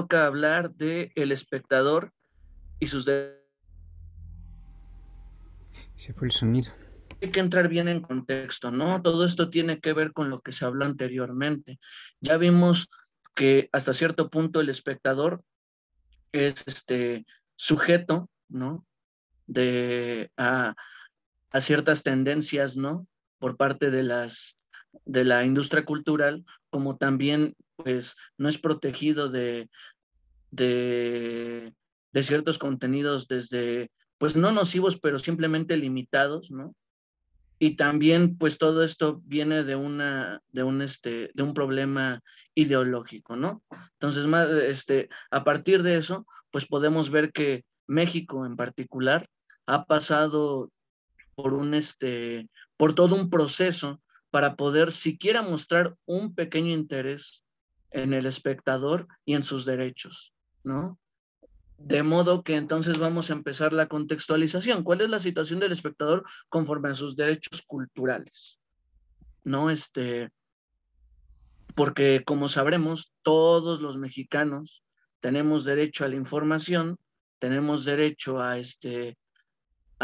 toca hablar de El Espectador y sus derechos. Se fue el sonido. Hay que entrar bien en contexto, ¿no? Todo esto tiene que ver con lo que se habló anteriormente. Ya vimos que hasta cierto punto el espectador es sujeto, ¿no? De a ciertas tendencias, ¿no? Por parte de la industria cultural, como también, pues, no es protegido de, de ciertos contenidos desde, pues, no nocivos, pero simplemente limitados, ¿no? Y también, pues, todo esto viene de un problema ideológico, ¿no? Entonces, a partir de eso, pues podemos ver que México en particular ha pasado por por todo un proceso para poder siquiera mostrar un pequeño interés en el espectador y en sus derechos, ¿no? De modo que entonces vamos a empezar la contextualización. ¿Cuál es la situación del espectador conforme a sus derechos culturales? ¿No? Porque como sabremos, todos los mexicanos tenemos derecho a la información, tenemos derecho a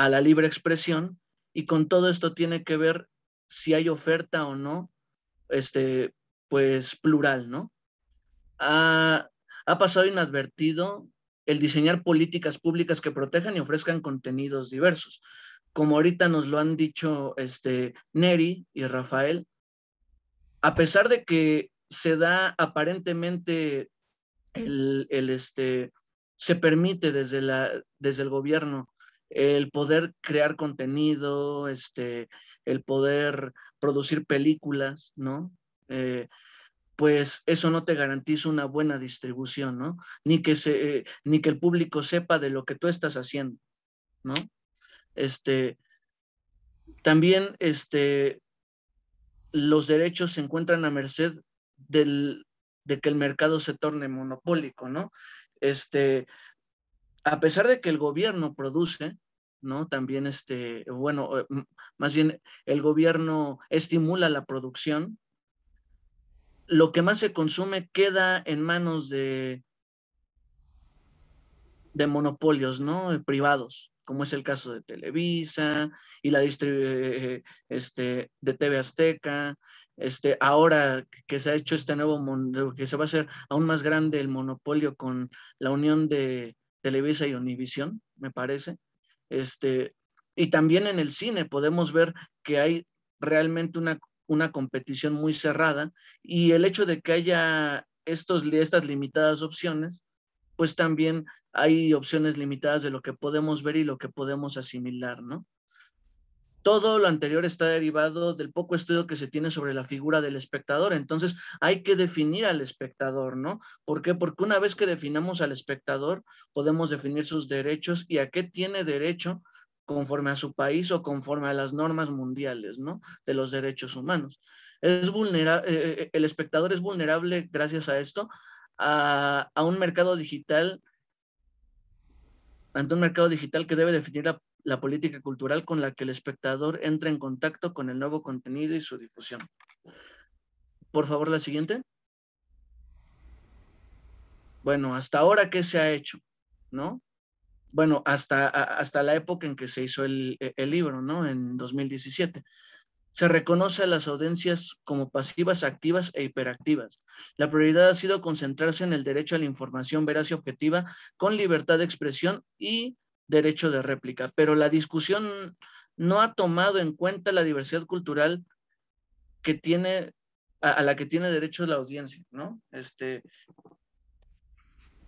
la libre expresión, y con todo esto tiene que ver si hay oferta o no, este, pues plural, ¿no? Ha, ha pasado inadvertido el diseñar políticas públicas que protejan y ofrezcan contenidos diversos. Como ahorita nos lo han dicho Neri y Rafael, a pesar de que se da aparentemente se permite desde el gobierno el poder crear contenido, el poder producir películas, ¿no? Pues eso no te garantiza una buena distribución, ¿no? Ni que el público sepa de lo que tú estás haciendo, ¿no? Este, también, los derechos se encuentran a merced del, de que el mercado se torne monopólico, ¿no? Este, a pesar de que el gobierno produce, ¿no? También, bueno, más bien el gobierno estimula la producción, lo que más se consume queda en manos de monopolios, ¿no? Privados, como es el caso de Televisa y la de TV Azteca. Ahora que se ha hecho este nuevo mundo, que se va a hacer aún más grande el monopolio con la unión de Televisa y Univisión, me parece. Este, y también en el cine podemos ver que hay realmente una competición muy cerrada, y el hecho de que haya estas limitadas opciones, pues también hay opciones limitadas de lo que podemos ver y lo que podemos asimilar, ¿no? Todo lo anterior está derivado del poco estudio que se tiene sobre la figura del espectador. Entonces, hay que definir al espectador, ¿no? ¿Por qué? Porque una vez que definamos al espectador, podemos definir sus derechos y a qué tiene derecho conforme a su país o conforme a las normas mundiales, ¿no? De los derechos humanos. El espectador es vulnerable gracias a esto, a un mercado digital, ante un mercado digital que debe definir la política cultural con la que el espectador entra en contacto con el nuevo contenido y su difusión. Por favor, la siguiente. Bueno, hasta ahora, ¿qué se ha hecho? ¿No? Bueno, hasta la época en que se hizo el libro, ¿no? En 2017. Se reconoce a las audiencias como pasivas, activas e hiperactivas. La prioridad ha sido concentrarse en el derecho a la información veraz y objetiva, con libertad de expresión y derecho de réplica. Pero la discusión no ha tomado en cuenta la diversidad cultural que tiene, a la que tiene derecho la audiencia, ¿no?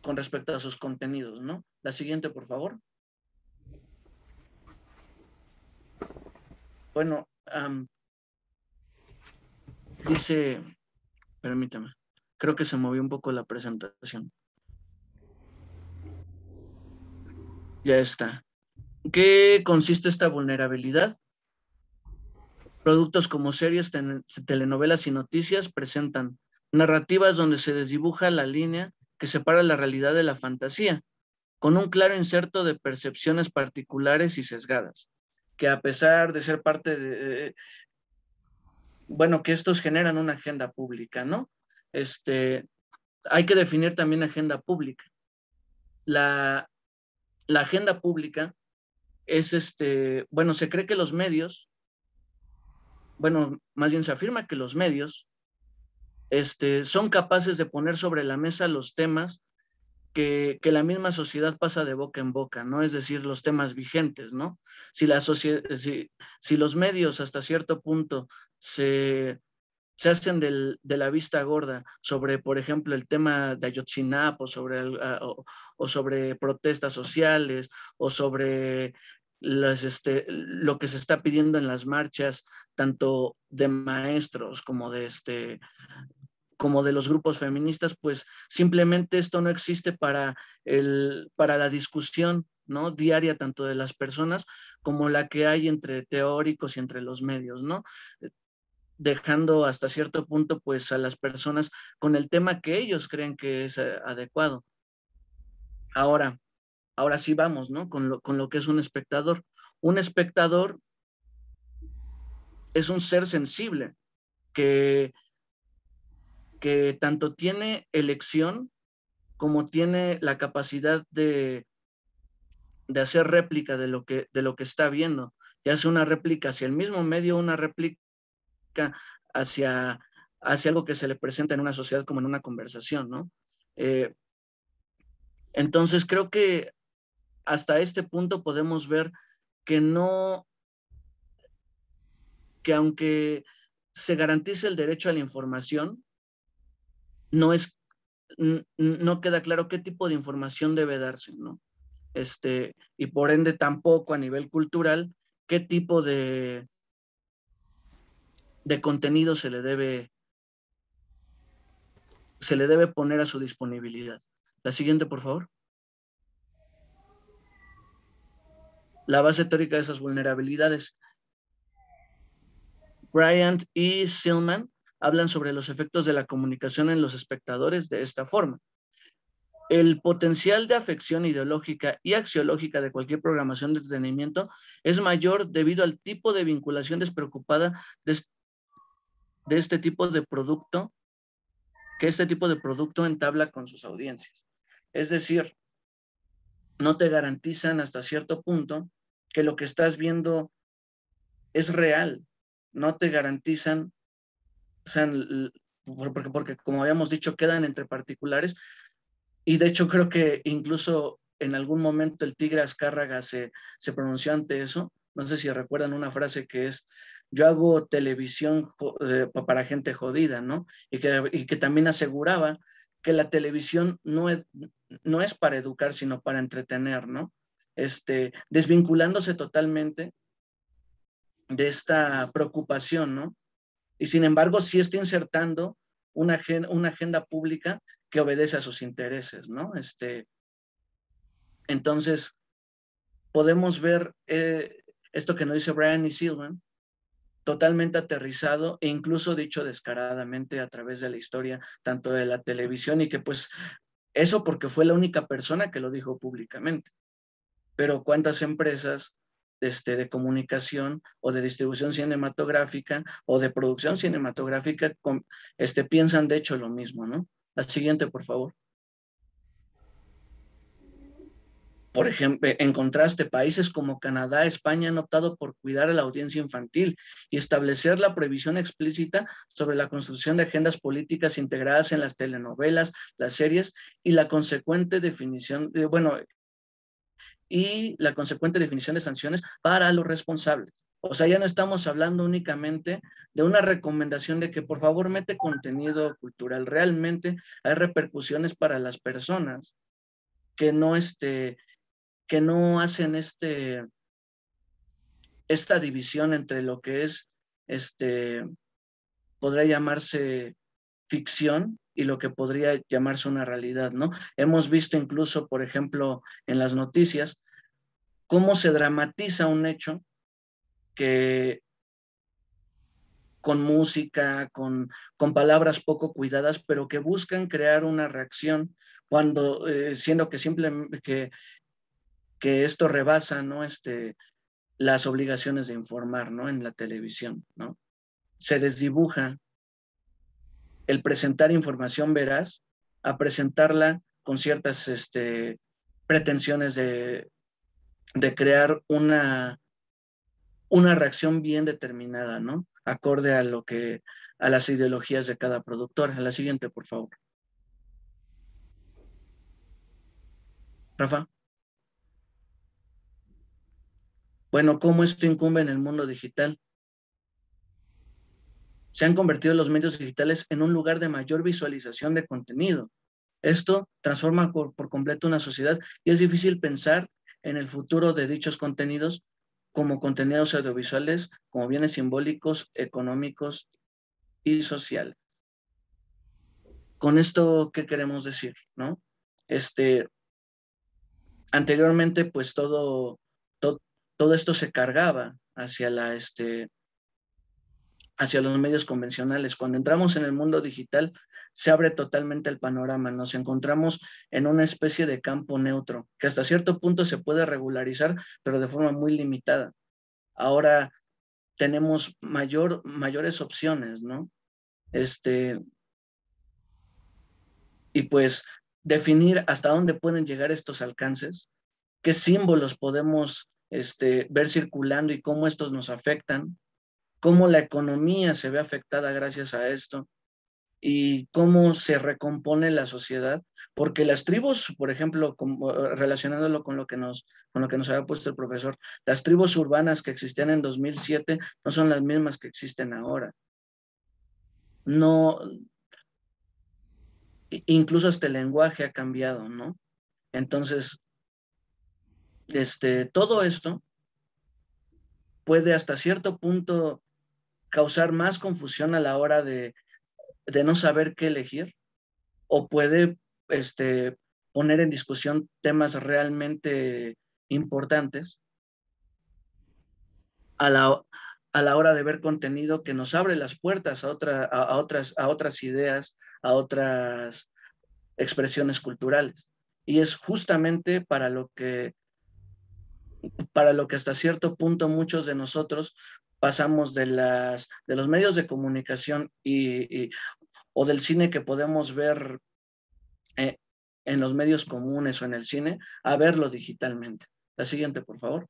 Con respecto a sus contenidos, ¿no? La siguiente, por favor. Bueno, dice, permítame, creo que se movió un poco la presentación. Ya está. ¿Qué consiste esta vulnerabilidad? Productos como series, telenovelas y noticias presentan narrativas donde se desdibuja la línea que separa la realidad de la fantasía, con un claro inserto de percepciones particulares y sesgadas, que a pesar de ser parte bueno, que estos generan una agenda pública, ¿no? Este, hay que definir también agenda pública. La agenda pública es bueno, se cree que los medios, bueno, más bien se afirma que los medios son capaces de poner sobre la mesa los temas que la misma sociedad pasa de boca en boca, ¿no? Es decir, los temas vigentes, ¿no? Si los medios hasta cierto punto se hacen de la vista gorda sobre, por ejemplo, el tema de Ayotzinapa o sobre protestas sociales o sobre lo que se está pidiendo en las marchas, tanto de maestros como de los grupos feministas, pues simplemente esto no existe para la discusión, ¿no? Diaria, tanto de las personas como la que hay entre teóricos y entre los medios, ¿no? Dejando hasta cierto punto pues a las personas con el tema que ellos creen que es adecuado. Ahora sí vamos, ¿no? Con lo que es un espectador. Un espectador es un ser sensible que, que tanto tiene elección como tiene la capacidad de hacer réplica de lo que está viendo, ya sea una réplica hacia el mismo medio, una réplica hacia, hacia algo que se le presenta en una sociedad como en una conversación, ¿no? Eh, entonces creo que hasta este punto podemos ver que no, que aunque se garantice el derecho a la información, no es, no queda claro qué tipo de información debe darse, ¿no? Y por ende tampoco a nivel cultural, qué tipo de contenido se le debe poner a su disponibilidad. La siguiente, por favor. La base teórica de esas vulnerabilidades. Bryant y Silman hablan sobre los efectos de la comunicación en los espectadores de esta forma. El potencial de afección ideológica y axiológica de cualquier programación de entretenimiento es mayor debido al tipo de vinculación despreocupada de este tipo de producto, que este tipo de producto entabla con sus audiencias. Es decir, no te garantizan hasta cierto punto que lo que estás viendo es real. No te garantizan, o sea, porque como habíamos dicho, quedan entre particulares. Y de hecho creo que incluso en algún momento el Tigre Azcárraga se pronunció ante eso. No sé si recuerdan una frase que es: yo hago televisión para gente jodida, ¿no? Y que también aseguraba que la televisión no es para educar, sino para entretener, ¿no? Desvinculándose totalmente de esta preocupación, ¿no? Y sin embargo sí está insertando una agenda pública que obedece a sus intereses, ¿no? Entonces, podemos ver esto que nos dice Brian y Silvan, totalmente aterrizado e incluso dicho descaradamente a través de la historia, tanto de la televisión, y que pues eso porque fue la única persona que lo dijo públicamente. Pero ¿cuántas empresas de comunicación o de distribución cinematográfica o de producción cinematográfica piensan de hecho lo mismo, ¿no? La siguiente, por favor. Por ejemplo, en contraste, países como Canadá, España han optado por cuidar a la audiencia infantil y establecer la prohibición explícita sobre la construcción de agendas políticas integradas en las telenovelas, las series y la consecuente definición, de sanciones para los responsables. O sea, ya no estamos hablando únicamente de una recomendación de que por favor mete contenido cultural. Realmente hay repercusiones para las personas que no hacen esta división entre lo que es, podría llamarse ficción y lo que podría llamarse una realidad, ¿no? Hemos visto incluso, por ejemplo, en las noticias, cómo se dramatiza un hecho que con música, con palabras poco cuidadas, pero que buscan crear una reacción cuando, siendo que simplemente que esto rebasa, ¿no? Las obligaciones de informar, ¿no? En la televisión, ¿no? Se desdibuja el presentar información veraz a presentarla con ciertas pretensiones de crear una reacción bien determinada, ¿no? Acorde a las ideologías de cada productor. A la siguiente, por favor. Rafa. Bueno, ¿cómo esto incumbe en el mundo digital? Se han convertido los medios digitales en un lugar de mayor visualización de contenido. Esto transforma por completo una sociedad y es difícil pensar en el futuro de dichos contenidos como contenidos audiovisuales, como bienes simbólicos, económicos y sociales. Con esto, ¿qué queremos decir? ¿No? Anteriormente, pues todo esto se cargaba hacia los medios convencionales. Cuando entramos en el mundo digital, se abre totalmente el panorama. Nos encontramos en una especie de campo neutro, que hasta cierto punto se puede regularizar, pero de forma muy limitada. Ahora tenemos mayores opciones, ¿no? Y pues definir hasta dónde pueden llegar estos alcances, qué símbolos podemos ver circulando y cómo estos nos afectan, cómo la economía se ve afectada gracias a esto y cómo se recompone la sociedad, porque las tribus, por ejemplo, relacionándolo con lo que nos había puesto el profesor, las tribus urbanas que existían en 2007 no son las mismas que existen ahora. No, incluso hasta el lenguaje ha cambiado, ¿no? Entonces, todo esto puede hasta cierto punto causar más confusión a la hora de no saber qué elegir, o puede poner en discusión temas realmente importantes a la hora de ver contenido que nos abre las puertas a otras ideas, a otras expresiones culturales. Y es justamente para lo que hasta cierto punto muchos de nosotros pasamos de los medios de comunicación o del cine que podemos ver eh, en los medios comunes o en el cine, a verlo digitalmente. La siguiente, por favor.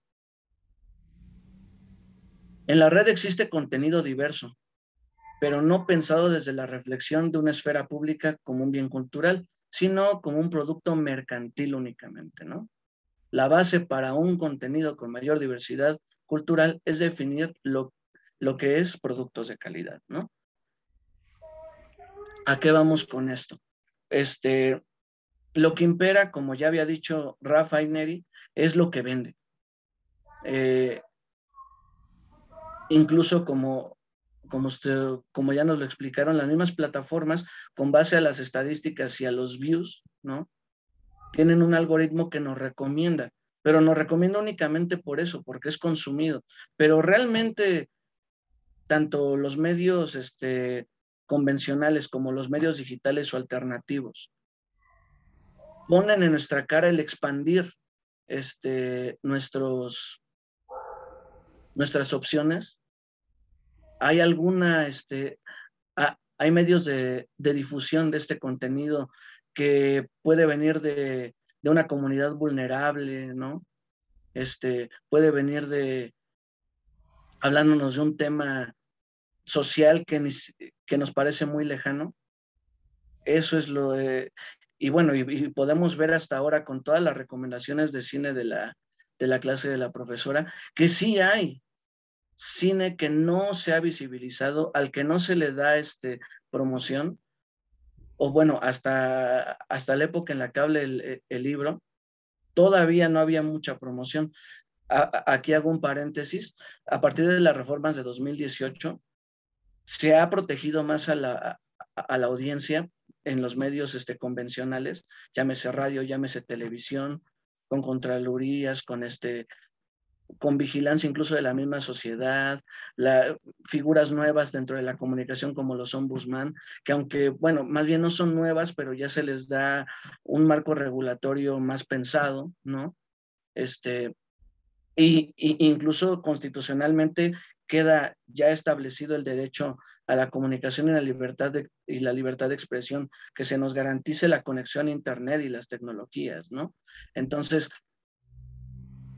En la red existe contenido diverso, pero no pensado desde la reflexión de una esfera pública como un bien cultural, sino como un producto mercantil únicamente, ¿no? La base para un contenido con mayor diversidad cultural es definir lo que es productos de calidad, ¿no? ¿A qué vamos con esto? Lo que impera, como ya había dicho Rafa y Neri, es lo que vende. Incluso como ya nos lo explicaron, las mismas plataformas, con base a las estadísticas y a los views, ¿no? Tienen un algoritmo que nos recomienda, pero nos recomienda únicamente por eso, porque es consumido. Pero realmente, tanto los medios convencionales como los medios digitales o alternativos ponen en nuestra cara el expandir nuestras opciones. Hay hay medios de difusión de este contenido que puede venir de una comunidad vulnerable, ¿no? Puede venir hablándonos de un tema social que nos parece muy lejano. Eso es y bueno, y podemos ver hasta ahora con todas las recomendaciones de cine de la clase de la profesora, que sí hay cine que no se ha visibilizado, al que no se le da promoción, o bueno, hasta la época en la que hable el libro, todavía no había mucha promoción. Aquí hago un paréntesis. A partir de las reformas de 2018, se ha protegido más a la audiencia en los medios convencionales, llámese radio, llámese televisión, con contralorías, con vigilancia incluso de la misma sociedad, figuras nuevas dentro de la comunicación como los ombudsman, que aunque, bueno, más bien no son nuevas, pero ya se les da un marco regulatorio más pensado, ¿no? Y incluso constitucionalmente queda ya establecido el derecho a la comunicación y la libertad de expresión, que se nos garantice la conexión a Internet y las tecnologías, ¿no? Entonces,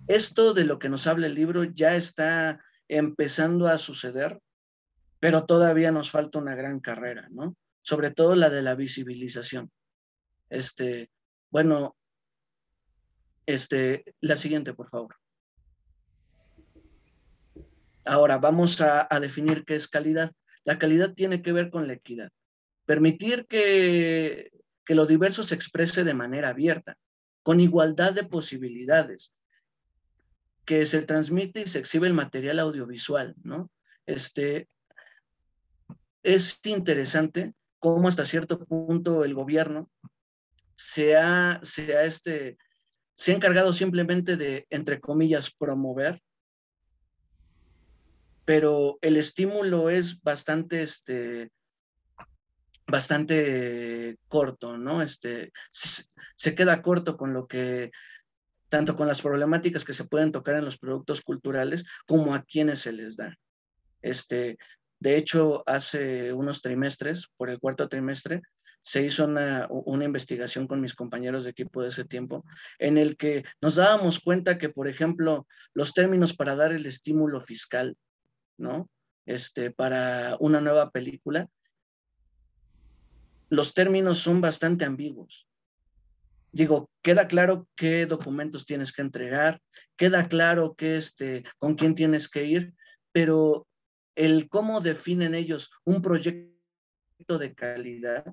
esto de lo que nos habla el libro ya está empezando a suceder, pero todavía nos falta una gran carrera, ¿no? Sobre todo la de la visibilización. Bueno, la siguiente, por favor. Ahora vamos a definir qué es calidad. La calidad tiene que ver con la equidad. Permitir que lo diverso se exprese de manera abierta, con igualdad de posibilidades, que se transmite y se exhibe el material audiovisual, ¿no? Es interesante cómo hasta cierto punto el gobierno se ha encargado simplemente de, entre comillas, promover, pero el estímulo es bastante corto, ¿no? Se queda corto con lo que, tanto con las problemáticas que se pueden tocar en los productos culturales, como a quienes se les da. De hecho, hace unos trimestres, por el cuarto trimestre, se hizo una investigación con mis compañeros de equipo de ese tiempo, en el que nos dábamos cuenta que, por ejemplo, los términos para dar el estímulo fiscal, ¿no? Para una nueva película, los términos son bastante ambiguos. Digo, queda claro qué documentos tienes que entregar, queda claro con quién tienes que ir, pero el cómo definen ellos un proyecto de calidad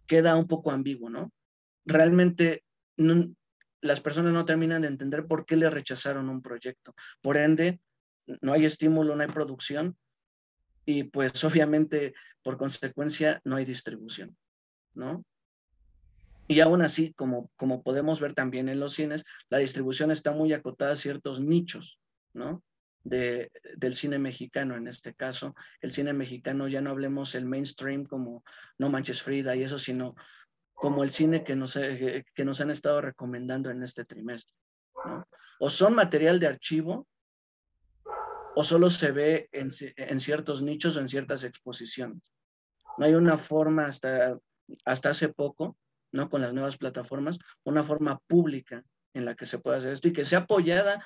queda un poco ambiguo, ¿no? Realmente las personas no terminan de entender por qué le rechazaron un proyecto. Por ende, no hay estímulo, no hay producción y pues obviamente por consecuencia no hay distribución, ¿no? Y aún así, como podemos ver también en los cines, la distribución está muy acotada a ciertos nichos, ¿no? Del cine mexicano en este caso. El cine mexicano, ya no hablemos el mainstream como No Manches Frida y eso, sino como el cine que nos han estado recomendando en este trimestre, ¿no? O son material de archivo, o solo se ve en ciertos nichos o en ciertas exposiciones. No hay una forma hasta hace poco, ¿no? Con las nuevas plataformas, una forma pública en la que se pueda hacer esto y que sea apoyada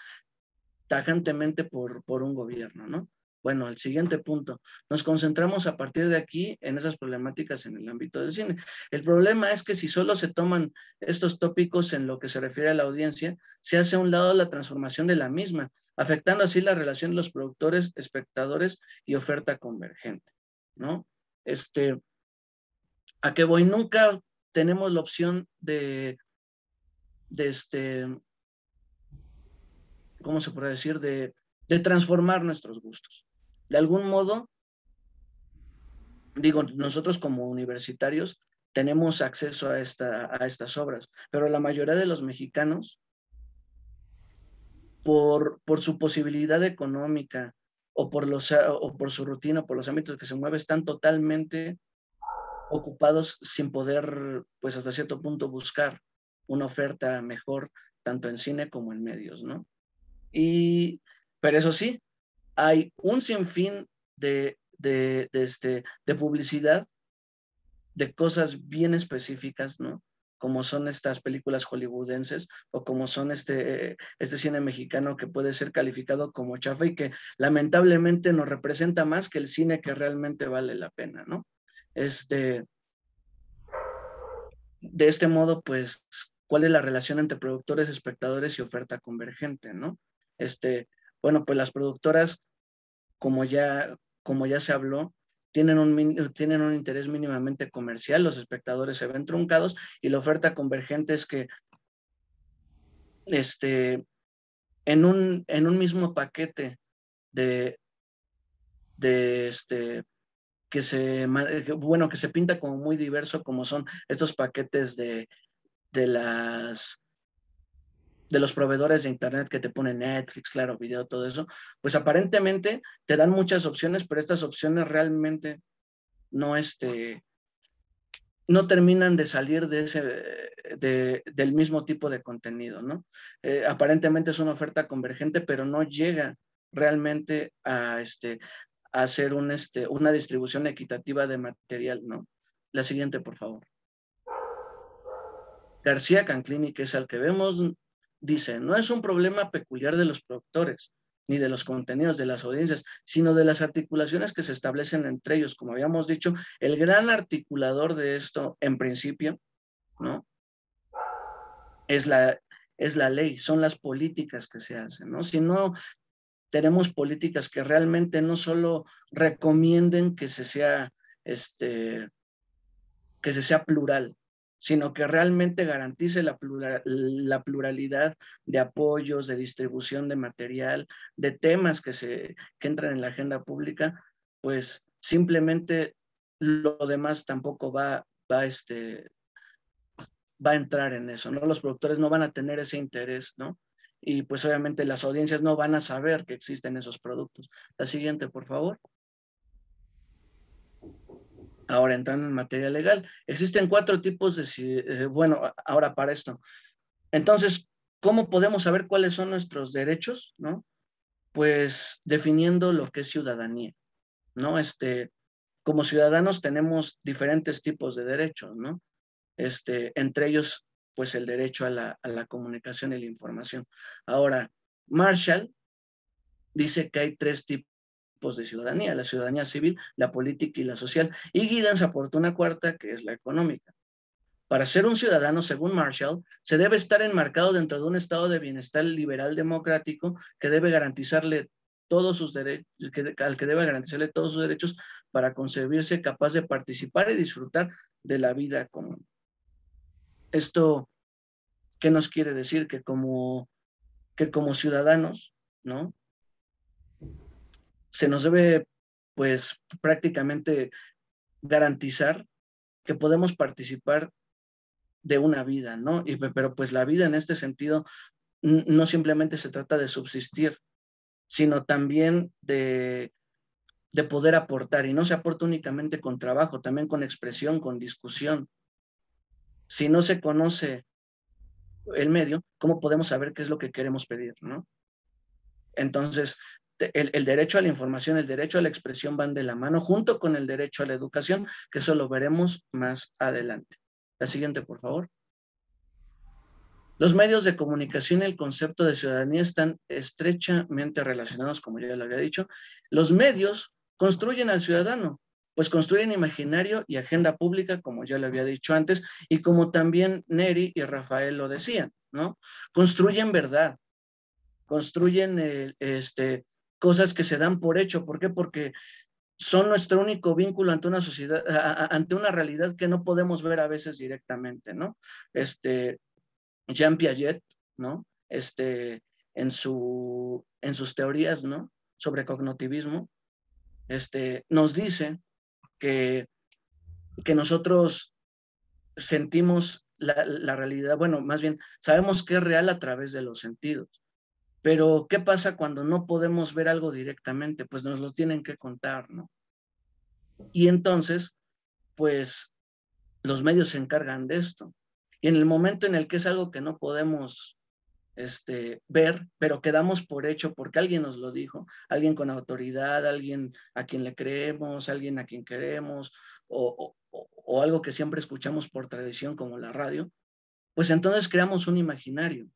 tajantemente por un gobierno, ¿no? Bueno, el siguiente punto. Nos concentramos a partir de aquí en esas problemáticas en el ámbito del cine. El problema es que si solo se toman estos tópicos en lo que se refiere a la audiencia, se hace a un lado la transformación de la misma, afectando así la relación de los productores, espectadores y oferta convergente, ¿no? ¿A qué voy? Nunca tenemos la opción de ¿cómo se puede decir? De transformar nuestros gustos. De algún modo, digo, nosotros como universitarios tenemos acceso a estas obras, pero la mayoría de los mexicanos, por su posibilidad económica o por su rutina, por los ámbitos que se mueve, están totalmente ocupados sin poder, pues hasta cierto punto, buscar una oferta mejor, tanto en cine como en medios, ¿no? Pero eso sí, hay un sinfín de publicidad, de cosas bien específicas, ¿no? Como son estas películas hollywoodenses o como son este cine mexicano que puede ser calificado como chafa y que lamentablemente nos representa más que el cine que realmente vale la pena, ¿no? De este modo, pues, ¿cuál es la relación entre productores, espectadores y oferta convergente, ¿no? Bueno, pues las productoras, como ya se habló, tienen un interés mínimamente comercial, los espectadores se ven truncados y la oferta convergente es que en un mismo paquete de, de que se pinta como muy diverso, como son estos paquetes de las de los proveedores de internet que te ponen Netflix, Claro Video, todo eso, pues aparentemente te dan muchas opciones, pero estas opciones realmente no, no terminan de salir del mismo tipo de contenido, ¿no? Aparentemente es una oferta convergente, pero no llega realmente a hacer una distribución equitativa de material, ¿no? La siguiente, por favor. García Canclini, que es al que vemos, dice, no es un problema peculiar de los productores, ni de los contenidos de las audiencias, sino de las articulaciones que se establecen entre ellos. Como habíamos dicho, el gran articulador de esto, en principio, ¿no? Es la ley, son las políticas que se hacen, ¿no? Si no tenemos políticas que realmente no solo recomienden que se sea plural, sino que realmente garantice la pluralidad de apoyos, de distribución de material, de temas que entran en la agenda pública, pues simplemente lo demás tampoco va a entrar en eso, ¿no? Los productores no van a tener ese interés, ¿no? Y pues obviamente las audiencias no van a saber que existen esos productos. La siguiente, por favor. Ahora, entrando en materia legal, existen 4 tipos de, bueno, ahora para esto. Entonces, ¿cómo podemos saber cuáles son nuestros derechos, no? Pues definiendo lo que es ciudadanía, ¿no? Como ciudadanos tenemos diferentes tipos de derechos, ¿no? Entre ellos, pues el derecho a la comunicación y la información. Ahora, Marshall dice que hay 3 tipos de ciudadanía: la ciudadanía civil, la política y la social, y Giddens aportó una 4ª, que es la económica. Para ser un ciudadano, según Marshall, se debe estar enmarcado dentro de un estado de bienestar liberal democrático que debe garantizarle todos sus derechos, al que debe garantizarle todos sus derechos para concebirse capaz de participar y disfrutar de la vida común. Esto, ¿qué nos quiere decir? Que como ciudadanos, ¿no? Se nos debe, pues, prácticamente garantizar que podemos participar de una vida, ¿no? Pero pues la vida en este sentido no simplemente se trata de subsistir, sino también de poder aportar, y no se aporta únicamente con trabajo, también con expresión, con discusión. Si no se conoce el medio, ¿cómo podemos saber qué es lo que queremos pedir, no? Entonces, el derecho a la información, el derecho a la expresión van de la mano, junto con el derecho a la educación, que eso lo veremos más adelante. La siguiente, por favor. Los medios de comunicación y el concepto de ciudadanía están estrechamente relacionados, como ya lo había dicho. Los medios construyen al ciudadano, pues construyen imaginario y agenda pública, como ya lo había dicho antes, y como también Neri y Rafael lo decían, ¿no? Construyen verdad, construyen cosas que se dan por hecho. ¿Por qué? Porque son nuestro único vínculo ante una sociedad, ante una realidad que no podemos ver a veces directamente, ¿no? Jean Piaget, ¿no? En sus teorías, ¿no? Sobre cognitivismo, nos dice que nosotros sentimos la realidad, bueno, más bien, sabemos que es real a través de los sentidos. Pero, ¿qué pasa cuando no podemos ver algo directamente? Pues nos lo tienen que contar, ¿no? Y entonces, pues, los medios se encargan de esto. Y en el momento en el que es algo que no podemos ver, pero quedamos por hecho porque alguien nos lo dijo, alguien con autoridad, alguien a quien le creemos, alguien a quien queremos, o algo que siempre escuchamos por tradición como la radio, pues entonces creamos un imaginario,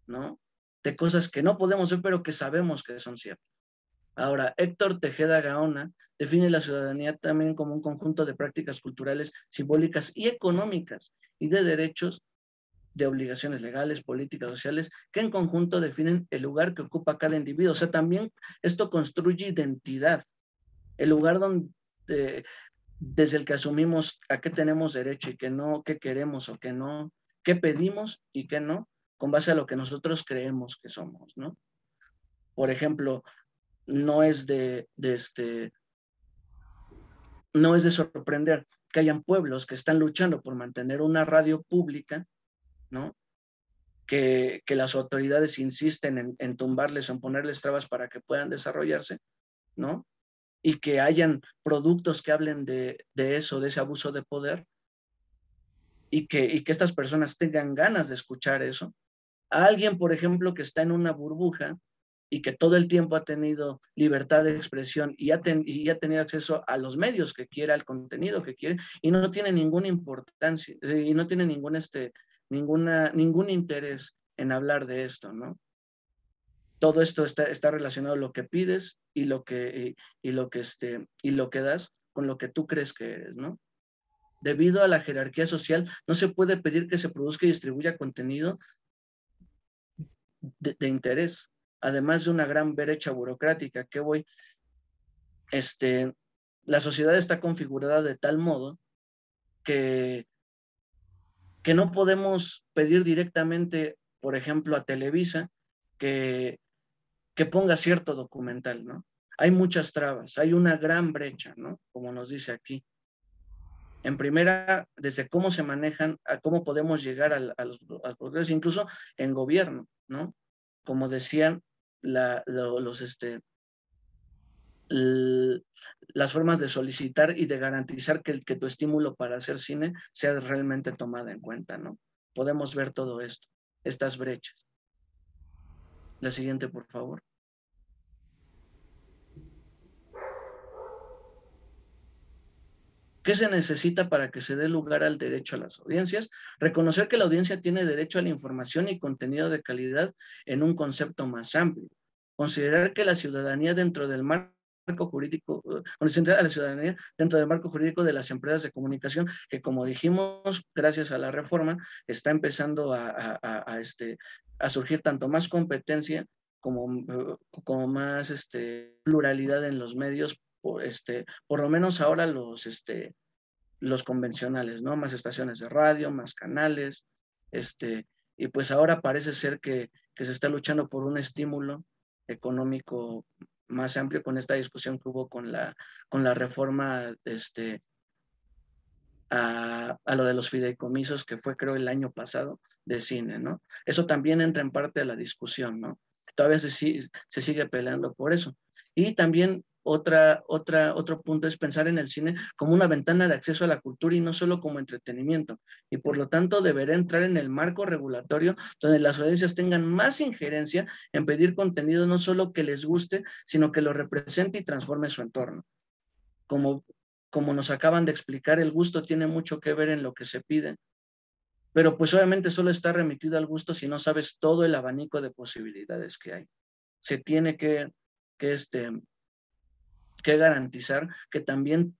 ¿no? De cosas que no podemos ver, pero que sabemos que son ciertas. Ahora, Héctor Tejeda Gaona define la ciudadanía también como un conjunto de prácticas culturales, simbólicas y económicas, y de derechos, de obligaciones legales, políticas, sociales, que en conjunto definen el lugar que ocupa cada individuo. O sea, también esto construye identidad, el lugar donde, desde el que asumimos a qué tenemos derecho y qué no, qué queremos o qué no, qué pedimos y qué no, con base a lo que nosotros creemos que somos, ¿no? Por ejemplo, no es no es de sorprender que hayan pueblos que están luchando por mantener una radio pública, ¿no? Que las autoridades insisten en tumbarles o en ponerles trabas para que puedan desarrollarse, ¿no? Y que hayan productos que hablen de eso, de ese abuso de poder, y que estas personas tengan ganas de escuchar eso. A alguien, por ejemplo, que está en una burbuja y que todo el tiempo ha tenido libertad de expresión y ha tenido acceso a los medios que quiera, al contenido que quiere, y no tiene ninguna importancia, y no tiene ningún interés en hablar de esto, ¿no? Todo esto está relacionado a lo que pides y lo que das con lo que tú crees que eres, ¿no? Debido a la jerarquía social, no se puede pedir que se produzca y distribuya contenido de interés, además de una gran brecha burocrática la sociedad está configurada de tal modo que, que no podemos pedir directamente, por ejemplo, a Televisa que ponga cierto documental, ¿no? Hay muchas trabas, hay una gran brecha, ¿no? Como nos dice aquí. En primera, desde cómo se manejan, a cómo podemos llegar a los progresos, incluso en gobierno, ¿no? Como decían las formas de solicitar y de garantizar que tu estímulo para hacer cine sea realmente tomada en cuenta, ¿no? Podemos ver todo esto, estas brechas. La siguiente, por favor. ¿Qué se necesita para que se dé lugar al derecho a las audiencias? Reconocer que la audiencia tiene derecho a la información y contenido de calidad en un concepto más amplio. Considerar que la ciudadanía dentro del marco jurídico, considerar a la ciudadanía dentro del marco jurídico de las empresas de comunicación, que como dijimos, gracias a la reforma, está empezando a surgir tanto más competencia como más pluralidad en los medios, por lo menos ahora los convencionales, ¿no? Más estaciones de radio, más canales, y pues ahora parece ser que se está luchando por un estímulo económico más amplio con esta discusión que hubo con la reforma a lo de los fideicomisos, que fue creo el año pasado, de cine, ¿no? Eso también entra en parte de la discusión, ¿no? Todavía se sigue peleando por eso. Y también otro punto es pensar en el cine como una ventana de acceso a la cultura y no solo como entretenimiento. Y por lo tanto deberá entrar en el marco regulatorio donde las audiencias tengan más injerencia en pedir contenido no solo que les guste, sino que lo represente y transforme su entorno. Como nos acaban de explicar, el gusto tiene mucho que ver en lo que se pide, pero pues obviamente solo está remitido al gusto si no sabes todo el abanico de posibilidades que hay. Se tiene que, que garantizar que también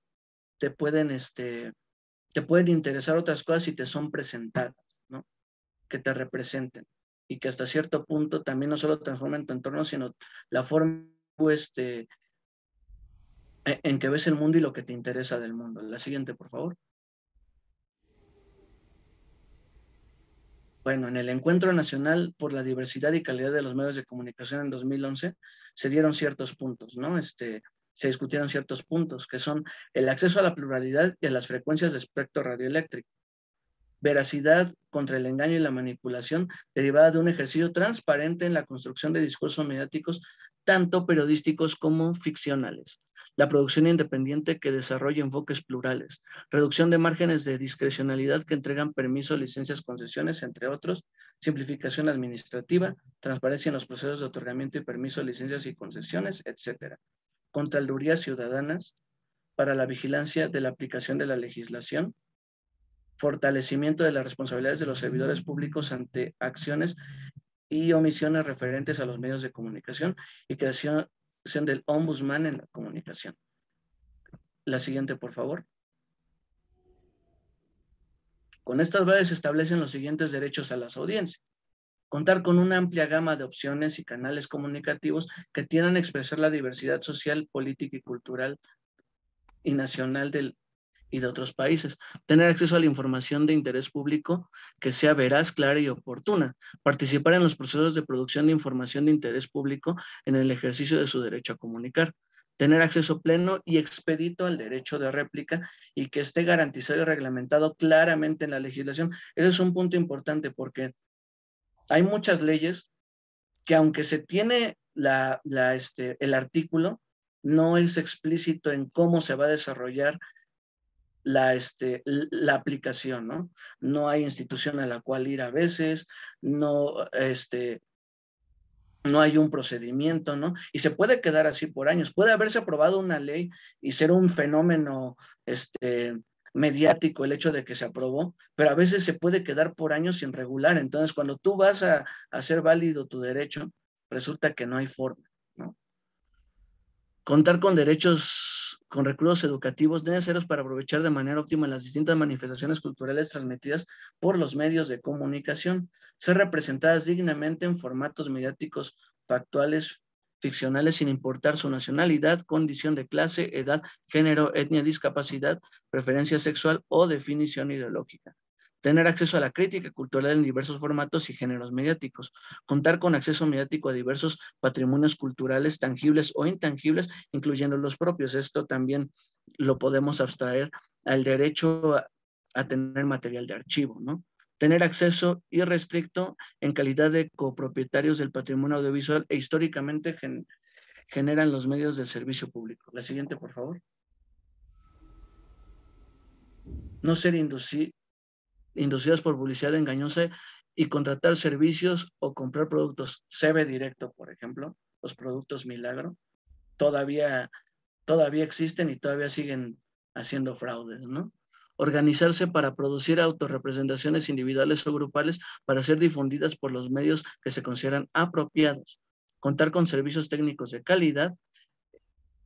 te pueden, te pueden interesar otras cosas si te son presentadas, ¿no? Que te representen y que hasta cierto punto también no solo transformen tu entorno, sino la forma en que ves el mundo y lo que te interesa del mundo. La siguiente, por favor. Bueno, en el Encuentro Nacional por la Diversidad y Calidad de los Medios de Comunicación en 2011 se dieron ciertos puntos, ¿no? Se discutieron ciertos puntos, que son el acceso a la pluralidad y a las frecuencias de espectro radioeléctrico, veracidad contra el engaño y la manipulación derivada de un ejercicio transparente en la construcción de discursos mediáticos, tanto periodísticos como ficcionales. La producción independiente que desarrolla enfoques plurales, reducción de márgenes de discrecionalidad que entregan permisos, licencias, concesiones, entre otros, simplificación administrativa, transparencia en los procesos de otorgamiento y permisos, licencias y concesiones, etcétera. Contralorías ciudadanas para la vigilancia de la aplicación de la legislación, fortalecimiento de las responsabilidades de los servidores públicos ante acciones y omisiones referentes a los medios de comunicación y creación del ombudsman en la comunicación. La siguiente, por favor. Con estas bases se establecen los siguientes derechos a las audiencias. Contar con una amplia gama de opciones y canales comunicativos que tiendan a expresar la diversidad social, política y cultural y nacional y de otros países. Tener acceso a la información de interés público que sea veraz, clara y oportuna. Participar en los procesos de producción de información de interés público en el ejercicio de su derecho a comunicar. Tener acceso pleno y expedito al derecho de réplica y que esté garantizado y reglamentado claramente en la legislación. Ese es un punto importante porque hay muchas leyes que aunque se tiene el artículo, no es explícito en cómo se va a desarrollar la aplicación, ¿no? No hay institución a la cual ir a veces, no, no hay un procedimiento, ¿no? Y se puede quedar así por años. Puede haberse aprobado una ley y ser un fenómeno mediático el hecho de que se aprobó, pero a veces se puede quedar por años sin regular. Entonces, cuando tú vas a hacer válido tu derecho, resulta que no hay forma, ¿no? Contar con derechos, con recursos educativos necesarios para aprovechar de manera óptima las distintas manifestaciones culturales transmitidas por los medios de comunicación, ser representadas dignamente en formatos mediáticos factuales, ficcionales, sin importar su nacionalidad, condición de clase, edad, género, etnia, discapacidad, preferencia sexual o definición ideológica. Tener acceso a la crítica cultural en diversos formatos y géneros mediáticos. Contar con acceso mediático a diversos patrimonios culturales tangibles o intangibles, incluyendo los propios. Esto también lo podemos abstraer al derecho a tener material de archivo, ¿no? Tener acceso irrestricto en calidad de copropietarios del patrimonio audiovisual e históricamente generan los medios de servicio público. La siguiente, por favor. No ser inducidas por publicidad engañosa y contratar servicios o comprar productos. CB Directo, por ejemplo, los productos Milagro, todavía existen y todavía siguen haciendo fraudes, ¿no? Organizarse para producir autorrepresentaciones individuales o grupales para ser difundidas por los medios que se consideran apropiados. Contar con servicios técnicos de calidad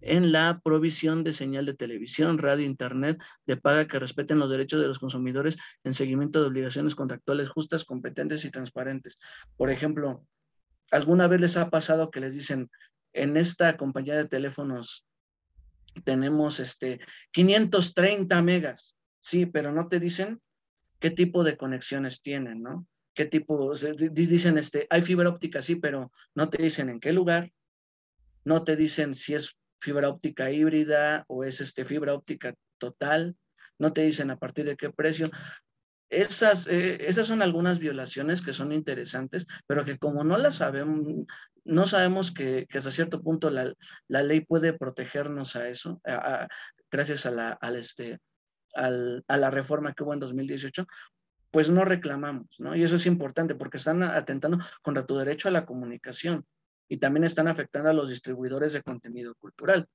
en la provisión de señal de televisión, radio, internet, de paga que respeten los derechos de los consumidores en seguimiento de obligaciones contractuales justas, competentes y transparentes. Por ejemplo, ¿alguna vez les ha pasado que les dicen, en esta compañía de teléfonos tenemos 530 megas? Sí, pero no te dicen qué tipo de conexiones tienen, ¿no? ¿Qué tipo? Dicen, hay fibra óptica, sí, pero no te dicen en qué lugar, no te dicen si es fibra óptica híbrida o es fibra óptica total, no te dicen a partir de qué precio. Esas son algunas violaciones que son interesantes, pero que como no las sabemos, no sabemos que hasta cierto punto la ley puede protegernos a eso, gracias a la reforma que hubo en 2018, pues no reclamamos, ¿no? Y eso es importante porque están atentando contra tu derecho a la comunicación y también están afectando a los distribuidores de contenido cultural.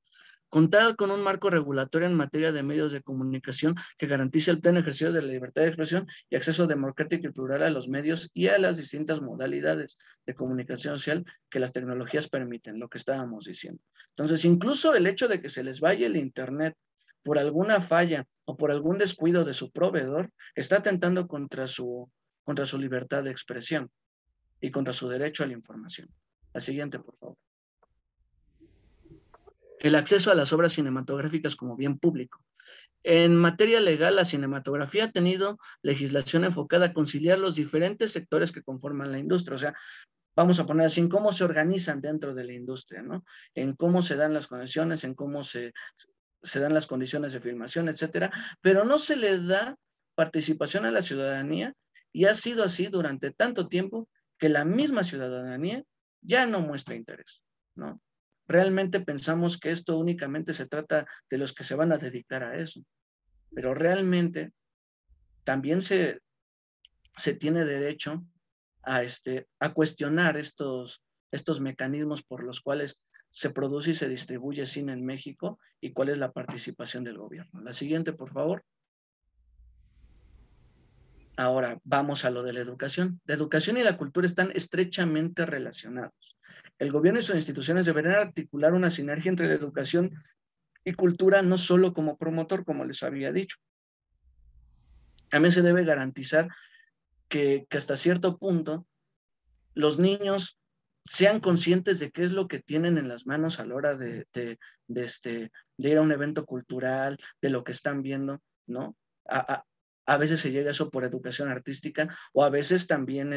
Contar con un marco regulatorio en materia de medios de comunicación que garantice el pleno ejercicio de la libertad de expresión y acceso democrático y plural a los medios y a las distintas modalidades de comunicación social que las tecnologías permiten, lo que estábamos diciendo. Entonces, incluso el hecho de que se les vaya el Internet por alguna falla o por algún descuido de su proveedor, está atentando contra su libertad de expresión y contra su derecho a la información. La siguiente, por favor. El acceso a las obras cinematográficas como bien público. En materia legal, la cinematografía ha tenido legislación enfocada a conciliar los diferentes sectores que conforman la industria. O sea, vamos a poner así, en cómo se organizan dentro de la industria, ¿no? En cómo se dan las conexiones, en cómo se dan las condiciones de filmación, etcétera, pero no se le da participación a la ciudadanía y ha sido así durante tanto tiempo que la misma ciudadanía ya no muestra interés, ¿no? Realmente pensamos que esto únicamente se trata de los que se van a dedicar a eso, pero realmente también se tiene derecho a cuestionar estos mecanismos por los cuales se produce y se distribuye cine en México y cuál es la participación del gobierno. La siguiente, por favor. Ahora vamos a lo de la educación. La educación y la cultura están estrechamente relacionados. El gobierno y sus instituciones deberían articular una sinergia entre la educación y cultura, no solo como promotor, como les había dicho. También se debe garantizar que hasta cierto punto los niños sean conscientes de qué es lo que tienen en las manos a la hora de ir a un evento cultural, de lo que están viendo, ¿no? A veces se llega a eso por educación artística o a veces también,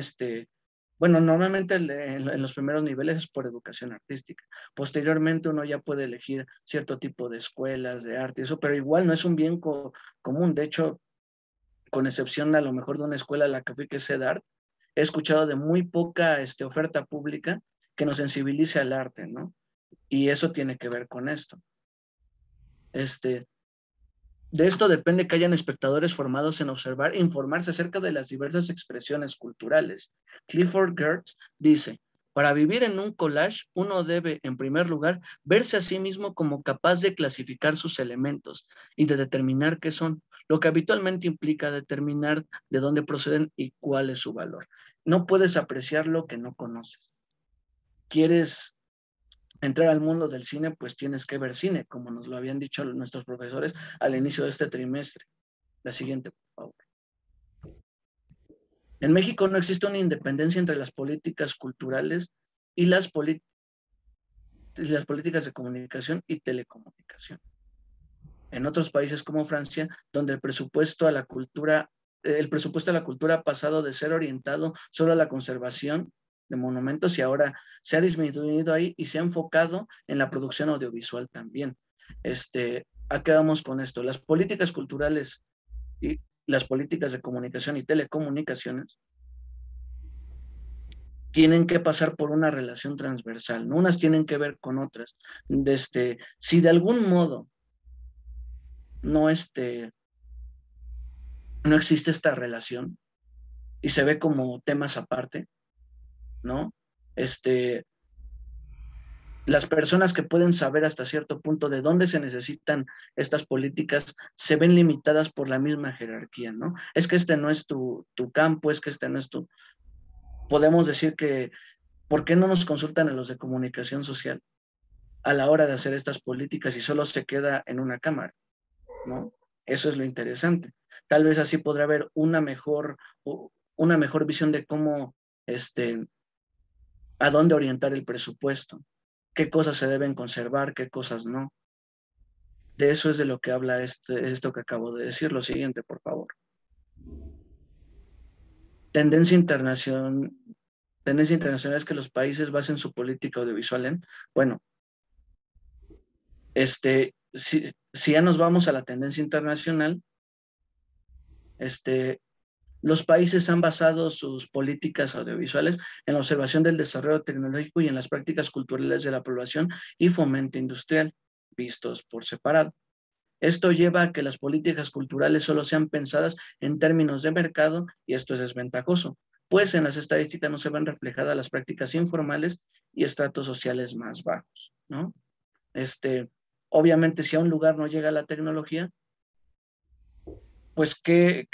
bueno, normalmente en los primeros niveles es por educación artística. Posteriormente uno ya puede elegir cierto tipo de escuelas de arte y eso, pero igual no es un bien común. De hecho, con excepción a lo mejor de una escuela a la que fui, que es CEDART, he escuchado de muy poca oferta pública que nos sensibilice al arte, ¿no? Y eso tiene que ver con esto. De esto depende que hayan espectadores formados en observar e informarse acerca de las diversas expresiones culturales. Clifford Geertz dice, Para vivir en un collage, uno debe, en primer lugar, verse a sí mismo como capaz de clasificar sus elementos y de determinar qué son, lo que habitualmente implica determinar de dónde proceden y cuál es su valor. No puedes apreciar lo que no conoces. ¿Quieres entrar al mundo del cine? Pues tienes que ver cine, como nos lo habían dicho nuestros profesores al inicio de este trimestre. La siguiente, por favor. En México no existe una independencia entre las políticas culturales y las políticas de comunicación y telecomunicación. En otros países como Francia, donde el presupuesto a la cultura ha pasado de ser orientado solo a la conservación de monumentos y ahora se ha disminuido ahí y se ha enfocado en la producción audiovisual también. ¿A qué vamos con esto? Las políticas culturales y las políticas de comunicación y telecomunicaciones tienen que pasar por una relación transversal, ¿no? Unas tienen que ver con otras. Si de algún modo no, no existe esta relación y se ve como temas aparte, ¿no? Las personas que pueden saber hasta cierto punto de dónde se necesitan estas políticas se ven limitadas por la misma jerarquía, ¿no? Es que este no es tu campo, es que este no es tu... Podemos decir que, ¿por qué no nos consultan a los de comunicación social a la hora de hacer estas políticas y solo se queda en una cámara, ¿no? Eso es lo interesante. Tal vez así podrá haber una mejor visión de cómo, a dónde orientar el presupuesto, qué cosas se deben conservar, qué cosas no. De eso es de lo que habla esto que acabo de decir. Lo siguiente, por favor. Tendencia internacional es que los países basen su política audiovisual en, bueno, si ya nos vamos a la tendencia internacional, los países han basado sus políticas audiovisuales en la observación del desarrollo tecnológico y en las prácticas culturales de la población y fomento industrial, vistos por separado. Esto lleva a que las políticas culturales solo sean pensadas en términos de mercado y esto es desventajoso, pues en las estadísticas no se ven reflejadas las prácticas informales y estratos sociales más bajos, ¿no? Obviamente, si a un lugar no llega la tecnología, pues qué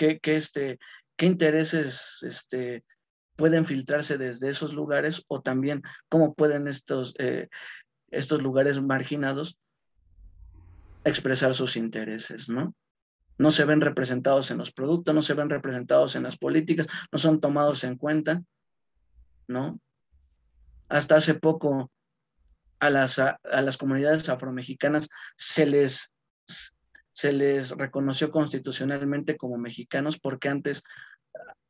intereses pueden filtrarse desde esos lugares o también cómo pueden estos lugares marginados expresar sus intereses, ¿no? No se ven representados en los productos, no se ven representados en las políticas, no son tomados en cuenta, ¿no? Hasta hace poco a las comunidades afromexicanas se les reconoció constitucionalmente como mexicanos porque antes,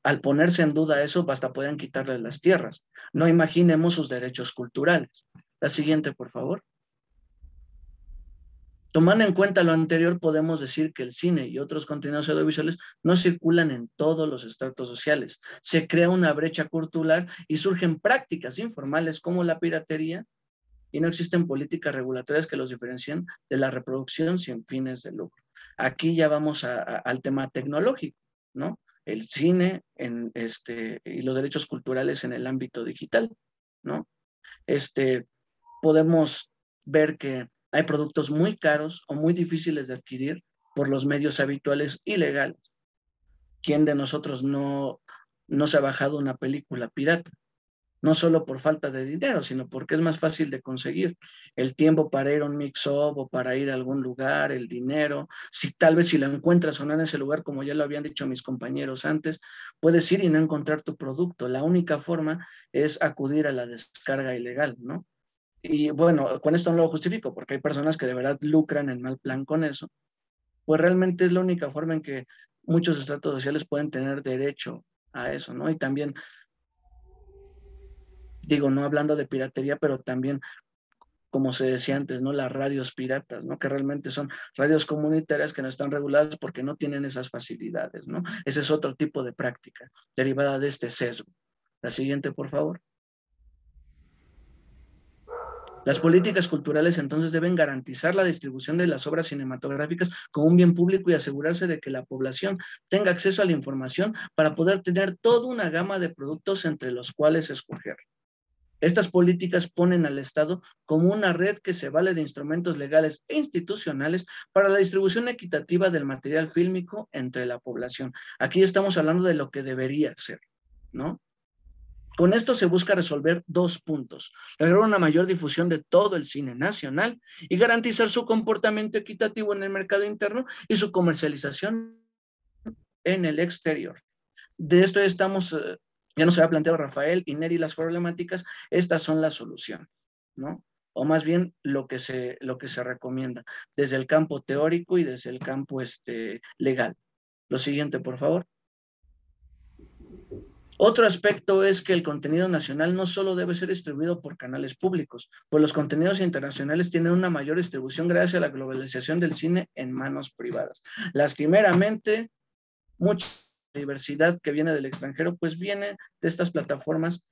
al ponerse en duda eso, hasta podían quitarles las tierras. No imaginemos sus derechos culturales. La siguiente, por favor. Tomando en cuenta lo anterior, podemos decir que el cine y otros contenidos audiovisuales no circulan en todos los estratos sociales. Se crea una brecha cultural y surgen prácticas informales como la piratería y no existen políticas regulatorias que los diferencien de la reproducción sin fines de lucro. Aquí ya vamos al tema tecnológico, ¿no? El cine y los derechos culturales en el ámbito digital, ¿no? Podemos ver que hay productos muy caros o muy difíciles de adquirir por los medios habituales y legales. ¿Quién de nosotros no se ha bajado una película pirata? No solo por falta de dinero, sino porque es más fácil de conseguir. El tiempo para ir a un mix-up o para ir a algún lugar, el dinero, tal vez si lo encuentras o no en ese lugar, como ya lo habían dicho mis compañeros antes, puedes ir y no encontrar tu producto. La única forma es acudir a la descarga ilegal, ¿no? Y bueno, con esto no lo justifico, porque hay personas que de verdad lucran en mal plan con eso. Pues realmente es la única forma en que muchos estratos sociales pueden tener derecho a eso, ¿no? Y también, digo, no hablando de piratería, pero también, como se decía antes, ¿no? Las radios piratas, ¿no? Que realmente son radios comunitarias que no están reguladas porque no tienen esas facilidades, ¿no? Ese es otro tipo de práctica derivada de este sesgo. La siguiente, por favor. Las políticas culturales entonces deben garantizar la distribución de las obras cinematográficas como un bien público y asegurarse de que la población tenga acceso a la información para poder tener toda una gama de productos entre los cuales escoger. Estas políticas ponen al Estado como una red que se vale de instrumentos legales e institucionales para la distribución equitativa del material fílmico entre la población. Aquí estamos hablando de lo que debería ser, ¿no? Con esto se busca resolver dos puntos: lograr una mayor difusión de todo el cine nacional y garantizar su comportamiento equitativo en el mercado interno y su comercialización en el exterior. De esto estamos, ya nos había planteado Rafael y Neri las problemáticas, estas son la solución, ¿no? O más bien lo que se recomienda desde el campo teórico y desde el campo legal. Lo siguiente, por favor. Otro aspecto es que el contenido nacional no solo debe ser distribuido por canales públicos, pues los contenidos internacionales tienen una mayor distribución gracias a la globalización del cine en manos privadas. Lastimeramente, mucha diversidad que viene del extranjero, pues viene de estas plataformas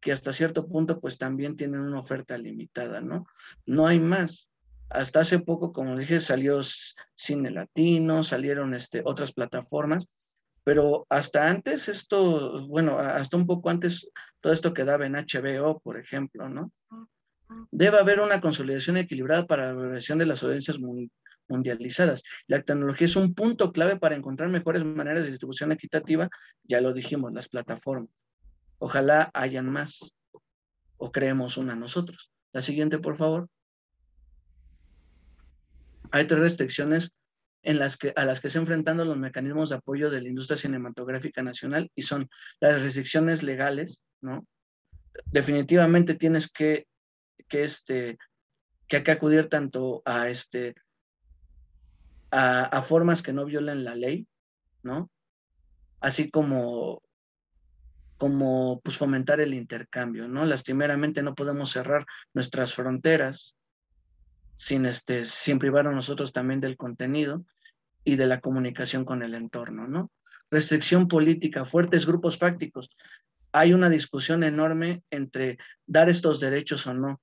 que hasta cierto punto, pues también tienen una oferta limitada, ¿no? No hay más. Hasta hace poco, como dije, salió Cine Latino, salieron otras plataformas, pero hasta antes esto, bueno, hasta un poco antes, todo esto quedaba en HBO, por ejemplo, ¿no? Debe haber una consolidación equilibrada para la evaluación de las audiencias mundializadas. La tecnología es un punto clave para encontrar mejores maneras de distribución equitativa, ya lo dijimos, las plataformas. Ojalá hayan más o creemos una nosotros. La siguiente, por favor. Hay tres restricciones a las que se enfrentan los mecanismos de apoyo de la industria cinematográfica nacional y son las restricciones legales, ¿no? Definitivamente tienes que acudir tanto a formas que no violen la ley, ¿no? Así como pues fomentar el intercambio, ¿no? Lastimeramente no podemos cerrar nuestras fronteras sin privar a nosotros también del contenido y de la comunicación con el entorno, ¿no? Restricción política, fuertes grupos fácticos. Hay una discusión enorme entre dar estos derechos o no.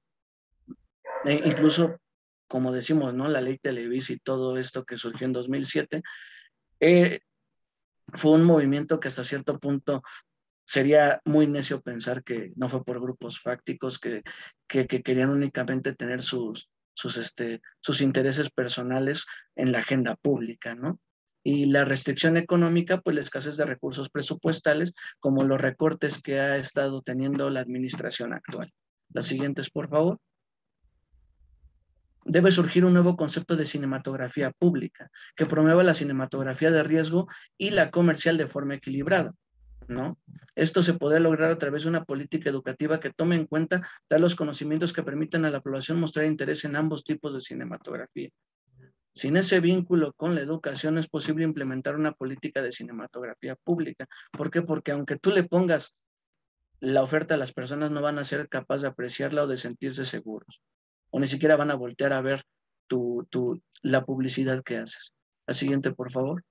Incluso, como decimos, ¿no? La ley Televisa y todo esto que surgió en 2007, fue un movimiento que hasta cierto punto sería muy necio pensar que no fue por grupos fácticos que querían únicamente tener sus intereses personales en la agenda pública, ¿no? Y la restricción económica, pues la escasez de recursos presupuestales, como los recortes que ha estado teniendo la administración actual. Las siguientes, por favor. Debe surgir un nuevo concepto de cinematografía pública que promueva la cinematografía de riesgo y la comercial de forma equilibrada, ¿no? Esto se podrá lograr a través de una política educativa que tome en cuenta dar los conocimientos que permitan a la población mostrar interés en ambos tipos de cinematografía. Sin ese vínculo con la educación es posible implementar una política de cinematografía pública. ¿Por qué? Porque aunque tú le pongas la oferta, las personas no van a ser capaces de apreciarla o de sentirse seguros, o ni siquiera van a voltear a ver la publicidad que haces. La siguiente, por favor.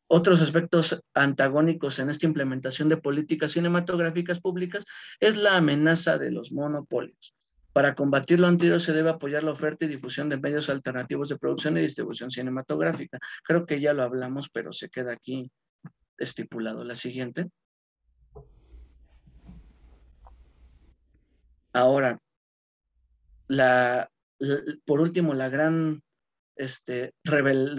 Otros aspectos antagónicos en esta implementación de políticas cinematográficas públicas es la amenaza de los monopolios. Para combatir lo anterior se debe apoyar la oferta y difusión de medios alternativos de producción y distribución cinematográfica. Creo que ya lo hablamos, pero se queda aquí estipulado. La siguiente. Ahora, por último, la gran,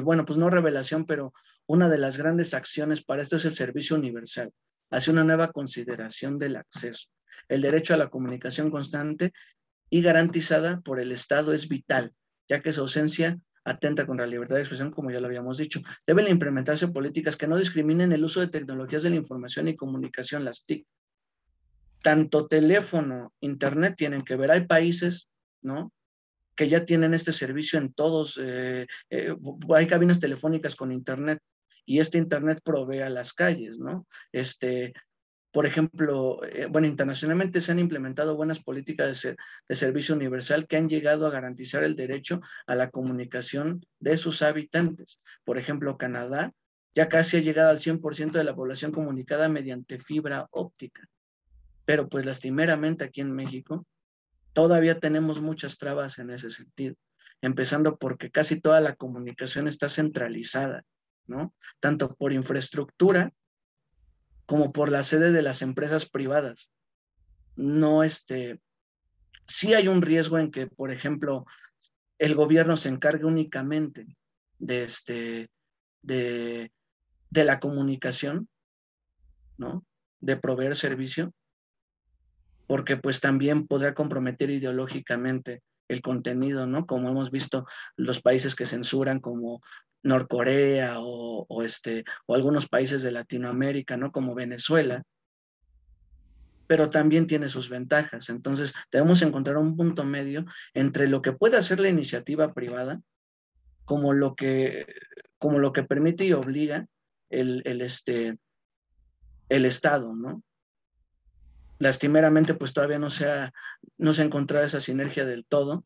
bueno, pues no revelación, pero una de las grandes acciones para esto es el servicio universal. Hace una nueva consideración del acceso. El derecho a la comunicación constante y garantizada por el Estado es vital, ya que su ausencia atenta contra la libertad de expresión, como ya lo habíamos dicho. Deben implementarse políticas que no discriminen el uso de tecnologías de la información y comunicación, las TIC. Tanto teléfono, internet tienen que ver. Hay países, ¿no?, que ya tienen este servicio en todos. Hay cabinas telefónicas con internet y este internet provee a las calles, ¿no? Por ejemplo, bueno, internacionalmente se han implementado buenas políticas de servicio universal que han llegado a garantizar el derecho a la comunicación de sus habitantes. Por ejemplo, Canadá ya casi ha llegado al 100% de la población comunicada mediante fibra óptica. Pero pues lastimeramente aquí en México todavía tenemos muchas trabas en ese sentido, empezando porque casi toda la comunicación está centralizada, ¿no? Tanto por infraestructura como por la sede de las empresas privadas. no, sí hay un riesgo en que, por ejemplo, el gobierno se encargue únicamente de, de, de la comunicación, ¿no? De proveer servicio, porque pues también podrá comprometer ideológicamente el contenido, ¿no? Como hemos visto los países que censuran como Norcorea o algunos países de Latinoamérica, ¿no? Como Venezuela, pero también tiene sus ventajas. Entonces, debemos encontrar un punto medio entre lo que puede hacer la iniciativa privada como lo que, como lo que permite y obliga el, el, este, el Estado, ¿no? Lastimeramente, pues todavía no se ha encontrado esa sinergia del todo,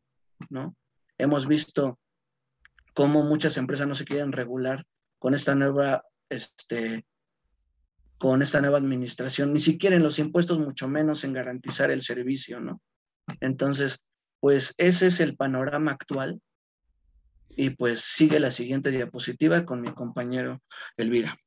¿no? Hemos visto cómo muchas empresas no se quieren regular con esta nueva, con esta nueva administración, ni siquiera en los impuestos, mucho menos en garantizar el servicio, ¿no? Entonces, pues ese es el panorama actual y pues sigue la siguiente diapositiva con mi compañero Elvira.